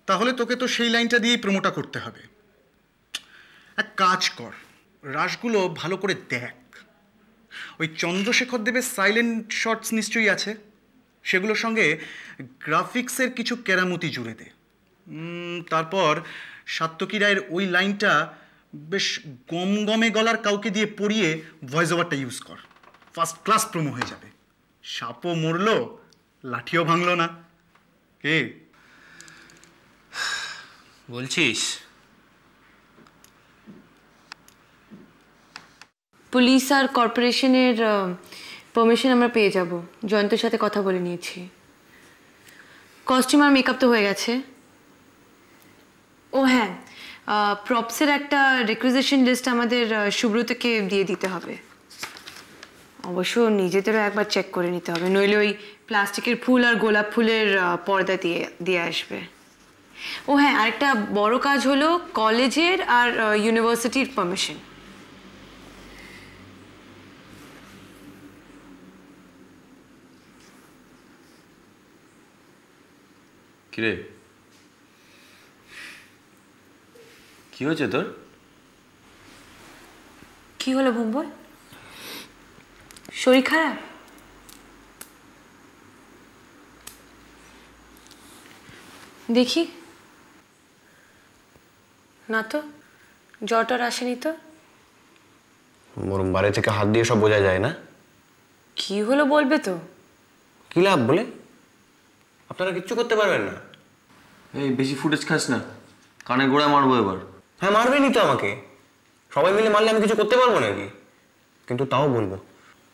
তাহলে তোকে তো সেই লাইনটা দিয়েই প্রমোটা করতে হবে। এক কাজ কর, রাশগুলো ভালো করে দেখ। ওই চন্দ্রশেখর দেবের সাইলেন্ট শটস নিশ্চয়ই আছে, সেগুলোর সঙ্গে গ্রাফিক্সের কিছু কেরামতি জুড়ে দে। তারপর সাত্তকী রায়ের ওই লাইনটা বেশ গমগমে গলার কাউকে দিয়ে পড়িয়ে ভয়েস ওভারটা ইউজ কর। ফার্স্ট ক্লাস প্রোমো হয়ে যাবে। সাপও মরলো, লাঠিও ভাঙলো না। কে বলছিস? পুলিশ আর কর্পোরেশনের পারমিশন আমরা পেয়ে যাব। জয়ন্তের সাথে কথা বলে নিয়েছি। কস্টিউম আর মেকআপ তো হয়ে গেছে। ও হ্যাঁ, প্রপসের একটা রিকুইজিশন লিস্ট আমাদের সুব্রতকে দিয়ে দিতে হবে। অবশ্য নিজেদেরও একবার চেক করে নিতে হবে, নইলে ওই প্লাস্টিকের ফুল আর গোলাপ ফুলের পর্দা দিয়ে আসবে। ও হ্যাঁ, আরেকটা বড় কাজ হলো কলেজের আর ইউনিভার্সিটির পারমিশন। কিরে, কি হয়েছে তোর? কি হলো ভম্বল? শরীর খারাপ? দেখি না তো, জ্বরটার আসেনি তো। মোরম বাড়ি থেকে হাত দিয়ে সব বোঝা যায় না। কি হলো বলবে তো? কি লাভ বলে? আপনারা কিচ্ছু করতে পারবেন না। এই বেশি ফুটেজ খাস না, কানে গোড়া মারবো এবার। হ্যাঁ, মারবেনই তো আমাকে। সবাই মিলে মারলে আমি কিছু করতে পারবো নাকি? কিন্তু তাও বলবো,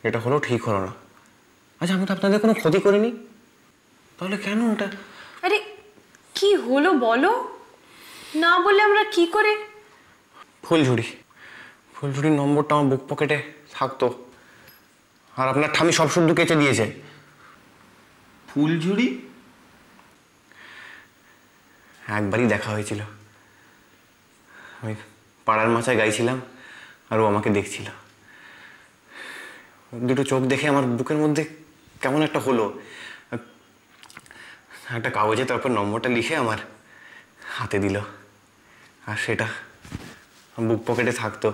এটা হলো ঠিক হলো না। আচ্ছা, আমি তো আপনাদের কোনো ক্ষতি করিনি, তাহলে কেন ওটা? আরে কি হলো বলো না, বললে আমরা কি করে? ফুলঝুরির নম্বরটা আমার বুক পকেটে থাকতো, আর আপনার ঠামি সব শুদ্ধ কেচে দিয়েছে। ফুলঝুরি? একবারই দেখা হয়েছিল। আমি পাড়ার মাচায় গাইছিলাম আর ও আমাকে দেখছিল। দুটো চোখ দেখে আমার বুকের মধ্যে কেমন একটা হলো। একটা কাগজে তারপর নম্বরটা লিখে আমার হাতে দিল, আর সেটা বুক পকেটে থাকতো।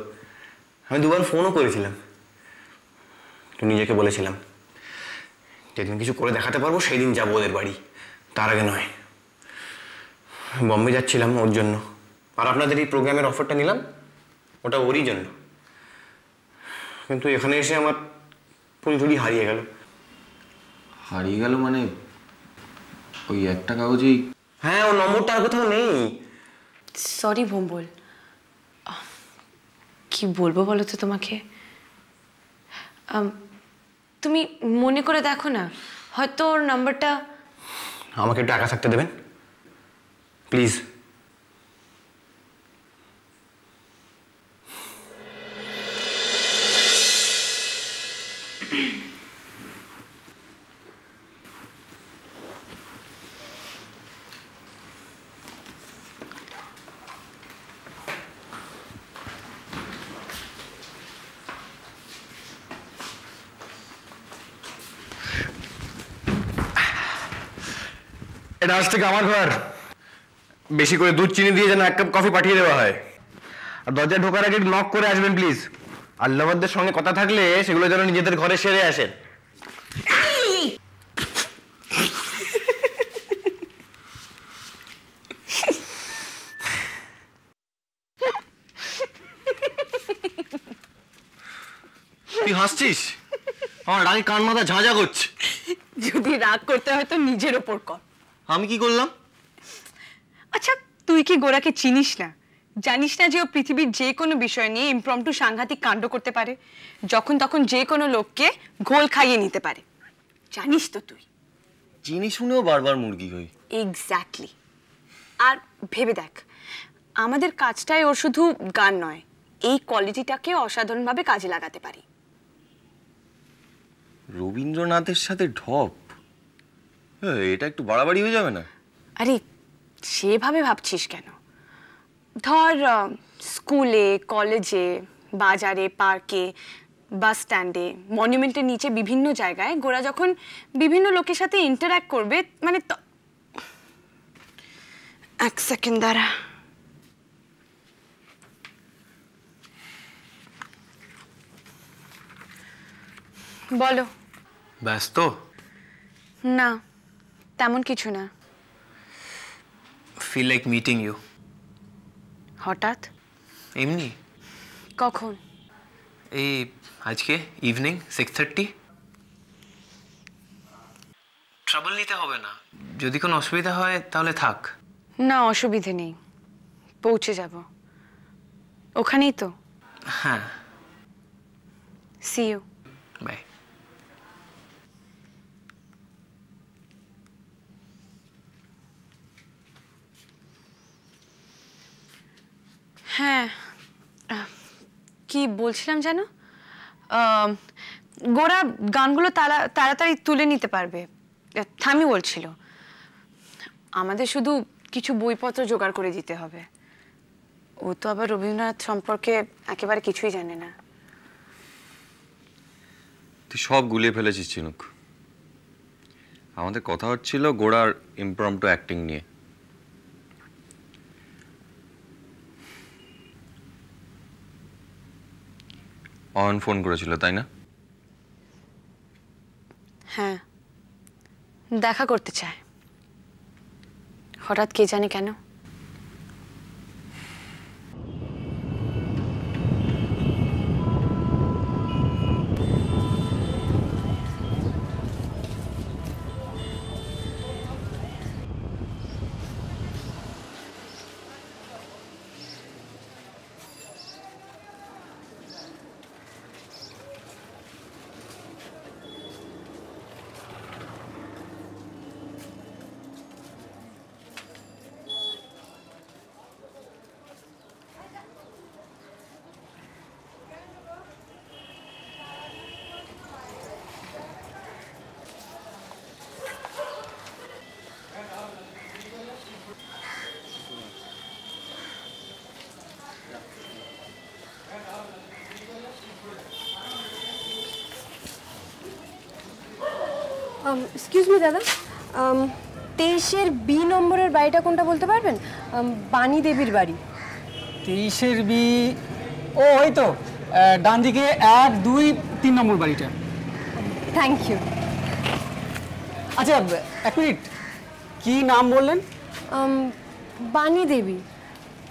আমি দুবার ফোনও করেছিলাম, নিজেকে বলেছিলাম যেদিন কিছু করে দেখাতে পারবো সেই দিন যাবো ওদের বাড়ি, তার আগে নয়। বম্বে যাচ্ছিলাম ওর জন্য, আর আপনাদের এই প্রোগ্রামের অফারটা নিলাম ওটা ওরই জন্য। কিন্তু এখানে এসে আমার ফুলঝুরি হারিয়ে গেল। হারিয়ে গেল মানে? ওই একটা কাগজেই? হ্যাঁ, ওর নম্বরটা আর কোথাও নেই। সরি ভম্বল, কি বলবো বলো তো তোমাকে। তুমি মনে করে দেখো না, হয়তো ওর নাম্বারটা। আমাকে একটু একা থাকতে দেবেন প্লিজ। এটা আজ থেকে আমার ঘর। বেশি করে দুধ চিনি দিয়ে যেন 1 কাপ কফি পাঠিয়ে দেওয়া হয়। আর দরজা ঢোকার আগে নক করে আসবেন প্লিজ। আর লাভারদের সঙ্গে কথা থাকলে সেগুলো যেন নিজেদের ঘরে সেরে আসেন। তুই হাসছিস? আমার রাগে কান মাথা ঝাঁঝা করছে। যদি রাগ করতে হয় তো নিজের ওপর কর। আমি কি করলাম? আচ্ছা, তুই কি গোরাকে চিনিস না? জানিস না যে ও পৃথিবীর যে কোনো বিষয় নিয়ে ইমপ্রম্পটু সাংঘাতিক কাণ্ড করতে পারে, যখন তখন যে কোনো লোককে ঘোল খাইয়ে নিতে পারে? জানিস তো তুই? চিনি শুনেও বারবার মুরগি হই। এক্স্যাক্টলি। আর ভেবে দেখ, আমাদের কাজটাই ওর শুধু গান নয়, এই কোয়ালিটিটাকে অসাধারণভাবে কাজে লাগাতে পারি। রবীন্দ্রনাথের সাথে ঢপ, এটা একটু বাড়াবাড়ি হয়ে যাবে না? আরে সেভাবে ভাবছিস কেন? ধর স্কুলে, কলেজে, বাজারে, পার্কে, বাস স্ট্যান্ডে, মনুমেন্টের নিচে বিভিন্ন জায়গায় গোরা যখন বিভিন্ন লোকের সাথে ইন্টারঅ্যাক্ট করবে, মানে এক সেকেন্ড দাঁড়া। বলো। ব্যস্ত? না, তেমন কিছু না। Feel like meeting you. হঠাৎ? এমনি। কখন? এই আজকে ইভিনিং 6:30। ট্রাবল নিতে হবে না, যদি কোনো অসুবিধা হয় তাহলে থাক। না, অসুবিধে নেই, পৌঁছে যাব। ওখানেই তো? হ্যাঁ। See you. বাই। হ্যাঁ, কি বলছিলাম জানো, গোরা গানগুলো তাড়াতাড়ি তুলে নিতে পারবে, থামি বলছিল। আমাদের শুধু কিছু বইপত্র জোগাড় করে দিতে হবে। ও তো আবার রবীন্দ্রনাথ সম্পর্কে একেবারে কিছুই জানে না। তুই সব গুলিয়ে ফেলেছিস চিনুক। আমাদের কথা হচ্ছিল গোড়ার ইমপ্রম্পটু অ্যাক্টিং নিয়ে। অয়ন ফোন করেছিল তাই না? হ্যাঁ, দেখা করতে চায়। হঠাৎ কে জানে কেন। এক্সকিউজ মি দাদা, 23-এর বি নম্বরের বাড়িটা কোনটা বলতে পারবেন? বাণী দেবীর বাড়ি। 23-এর বি, ও ওই তো ডান দিকে 1, 2, 3 নম্বর বাড়িটা। Thank you. আচ্ছা এক মিনিট, কি নাম বললেন? বাণী দেবী।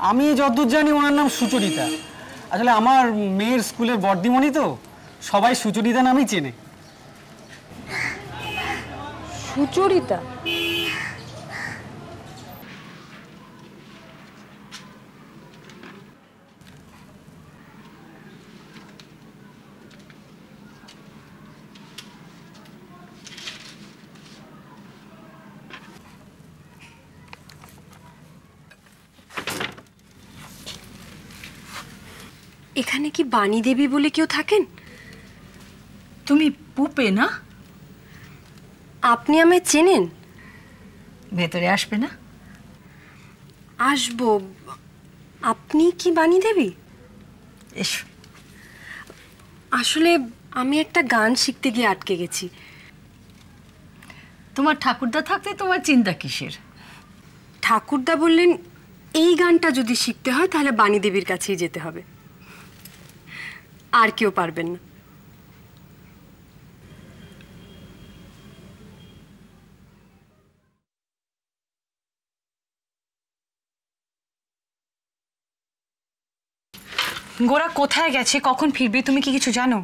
আমি যতদূর জানি ওনার নাম সুচরিতা। আসলে আমার মেয়ের স্কুলের বর্দিমণি তো, সবাই সুচরিতা নামেই চেনে। সুচরিতা? এখানে কি বাণী দেবী বলে কেউ থাকেন? তুমি পুপে না? আপনি আমায় চেনেন? ভেতরে আসবে না? আসবো। আপনি কি বাণী দেবী? এসো। আসলে আমি একটা গান শিখতে গিয়ে আটকে গেছি। তোমার ঠাকুরদা থাকতে তোমার চিন্তা কিসের? ঠাকুরদা বললেন এই গানটা যদি শিখতে হয় তাহলে বাণী দেবীর কাছেই যেতে হবে, আর কেউ পারবেন না। গোরা কোথায় গেছে, কখন ফিরবে, তুমি কি কিছু জানো?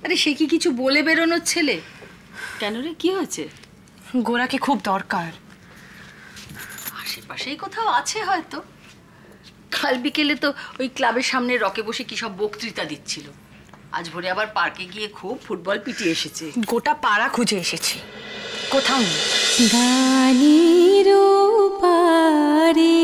আরে সে কি কিছু বলে বেরোনোর ছেলে? কেন রে, কি হয়েছে? গোরাকে খুব দরকার। আশেপাশেই কোথাও আছে হয়তো। কাল বিকেলে তো ওই ক্লাবের সামনে রকে বসে কি সব বক্তৃতা দিচ্ছিল। আজ ভোরে আবার পার্কে গিয়ে খুব ফুটবল পিটিয়ে এসেছে। গোটা পাড়া খুঁজে এসেছি, কোথাও নেই। গানের পারে